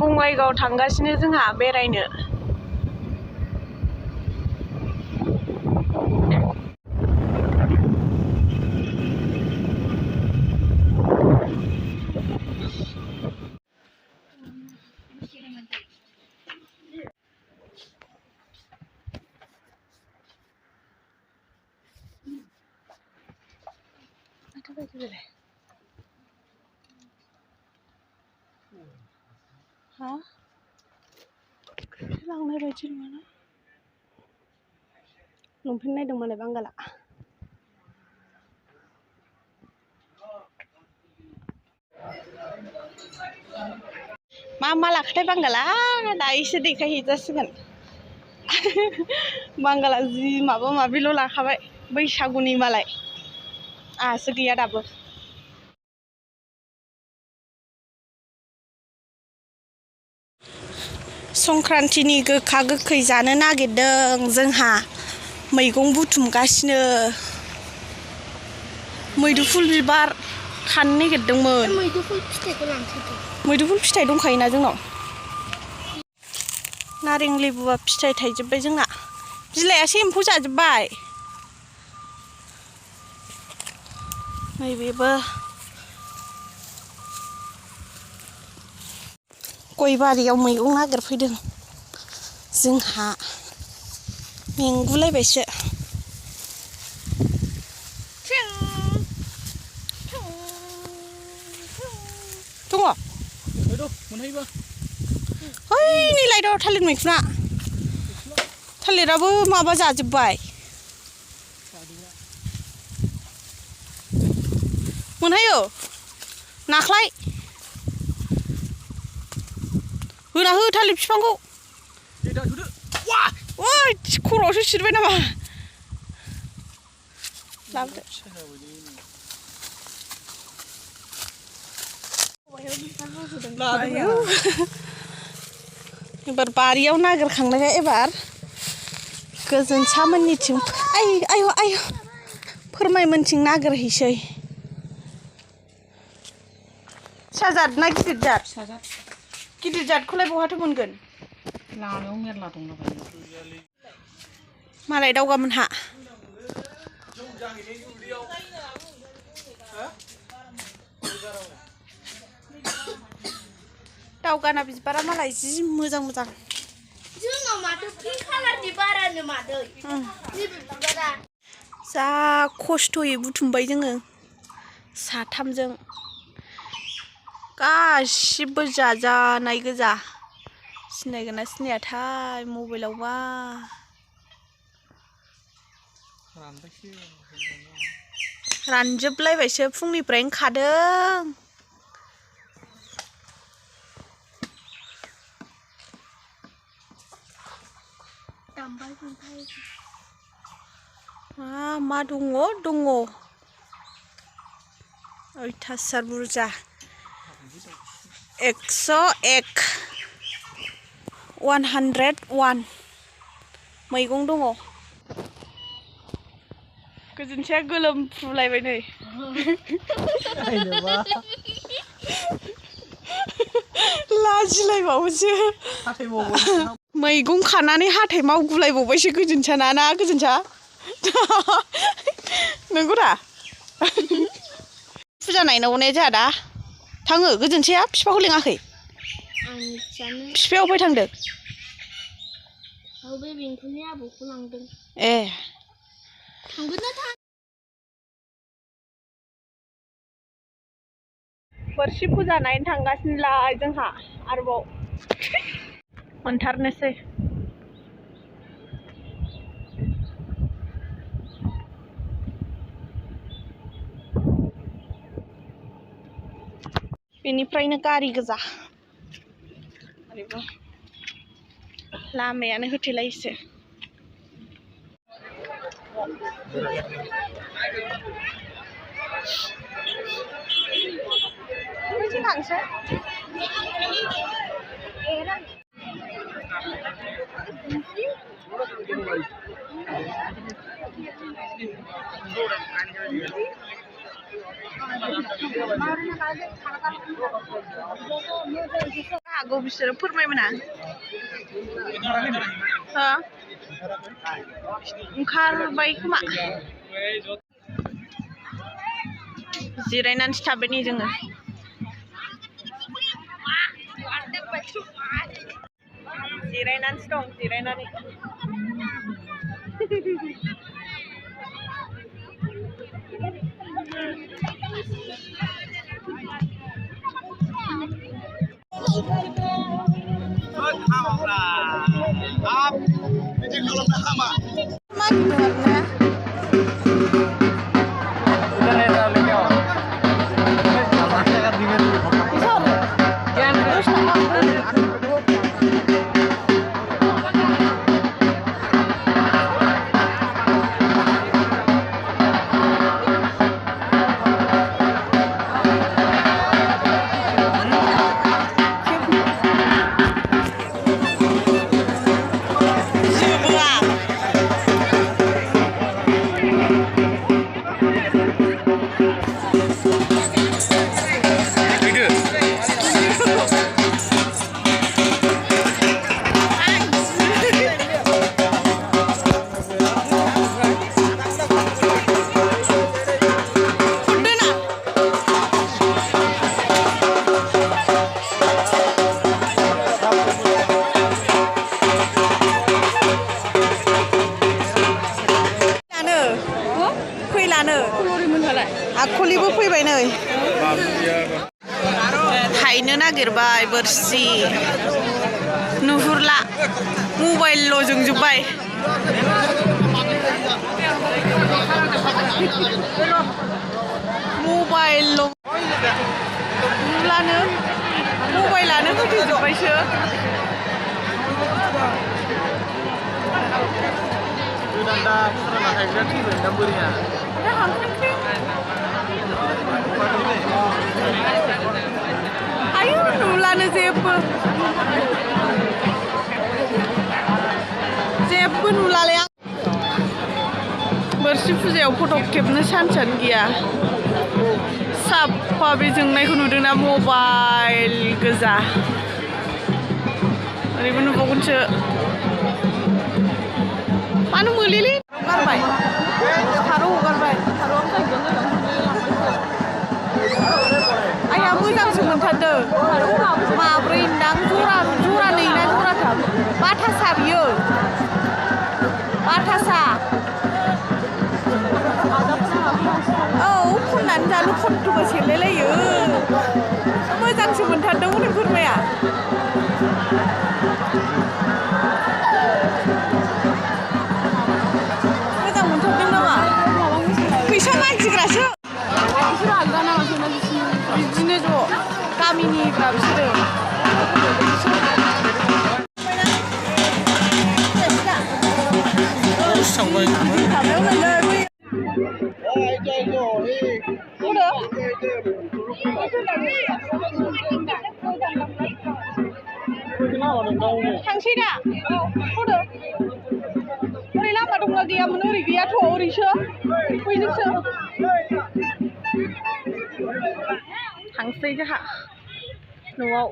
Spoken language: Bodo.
बङाइगाव थांगासिनो जोंहा बेरायनो। हा लांनाय बायदि नङाना लंपेन्ट नायदों मालाय बांगाला। मा लाखोथाय बांगाला दायोसो देखायहैजासिगोन। बांगाला जि माबा माबिल' लाखाबाय बैसागुनि मालाय आहासो गैया दाबो। संक्रान्तिनि गोखा गोखै जानो नागिरदों जोंहा मैगं बुथुमगासिनो। मैदुफुल बिबार खानो नागिरदोंमोन। मैदुफुल फिथाइखौ लांसै। मैदुफुल फिथाइ दंखायोना जोंनाव। नारें लेबुआ फिथाइ थाइजोब्बाय जोंना। बिलाइयासो एम्फौ जाजोब्बाय। नैबेबो गय बारियाव मैगं नागिरफैदों जोंहा मेंगुलायबायसो। दङ मोनहैबा हैनै लायदो थालिर मैखुना। थालिराबो माबा जाजोब्बाय। मोनहायो नाख्लाय होना हो थालिर बिफांखौ। ओइ खर'आवसो सिरबाय नामा। लाबोदो। एबार बारियाव नागिरखांनाया एबार गोजोनसामोननिथिं आयु फोरमायमोनथिं नागिरहैसै। फिसा जाद ना गिदिर जाद? गिदिर जादखौलाय बहाथो मोनगोन? लामायाव मेरला दंला बायो। मालाय दावगामोनहा। दावगाना बिबारा मालाय जि मोजां मोजां। जोंनाव माथो पिंक कालारनि बारानो मादै। जा खस्थ'यै बुथुमबाय जोङो साथामजों। गासिबो जाजानाय गोजा। सिनायगोन ना सिनायाथाय मबाइलावबा। रानजोबलायबायसो फुंनिफ्रायनो खादों। मा दङ अयथासार बुरजा 101 मैगं दङ। गोजोनथिया गोलोमफ्रुलायबाय नै। लाजिलायबावोसो। मैगं खानानै हाथाय मावगुलायबावबायसो गोजोनसाना ना गोजोनसा। नंगौदा फुजा नायनांगौ ने जोंहा दा थाङो गोजोनसाया बिफाखौ लिङाखै। बिफाया अबाय थांदों? बे बेंथलनि आबौखौ लांदों। ए थांगोन ना थाङा? बोरसि फुजा नायनो थांगासिनोलाय जोंहा आरोबाव मोनथारनोसै। बेनिफ्रायनो गारि गोजा लामायानो होथेलायोसो। हागौ बिसोरो फोरमायमोना हो ओंखारबाय खोमा जिरायनानैसो थाबाय नै जोङो जिरायनानैसो दं जिरायनानै आखलिबो फैबाय नै थायनो नागिरबाय बोरसि नुहुरला मबाइलल' जोंजोब्बाय मबाइलल' नुलानो मबाइलानो होथेजोब्बायसो ayo नुलानो जेबो नुलालै आं बोरसि फुजायाव फट' खेबनो चान्सआनो गैया साफा बे जोंनायखौ नुदोंना मबाइल गोजा ओरैबो नुबावगोनसो मानो मोलेलै हगारबाय फारौ हगारबाय आइया मोजांसो मोनथारदों माब्रै दां जरानै ना जराथाम बाथासा बियो बाथासा औ खननानै जानो खन्थ'बो सेलायलायो मोजांसो मोनथारदों हनै बोरमाया मोजां मोनथारदों नामा फैसा मागिग्रासो बिसोर आलदा नामासो बिदिनो ज' गामिनिब्रा बिसोरो थांसै दा हरदो ओरै लामा दंना गैयामोन ओरै गैयाथ' ओरैसो बैजोंसो थांसै जोंहा न'आव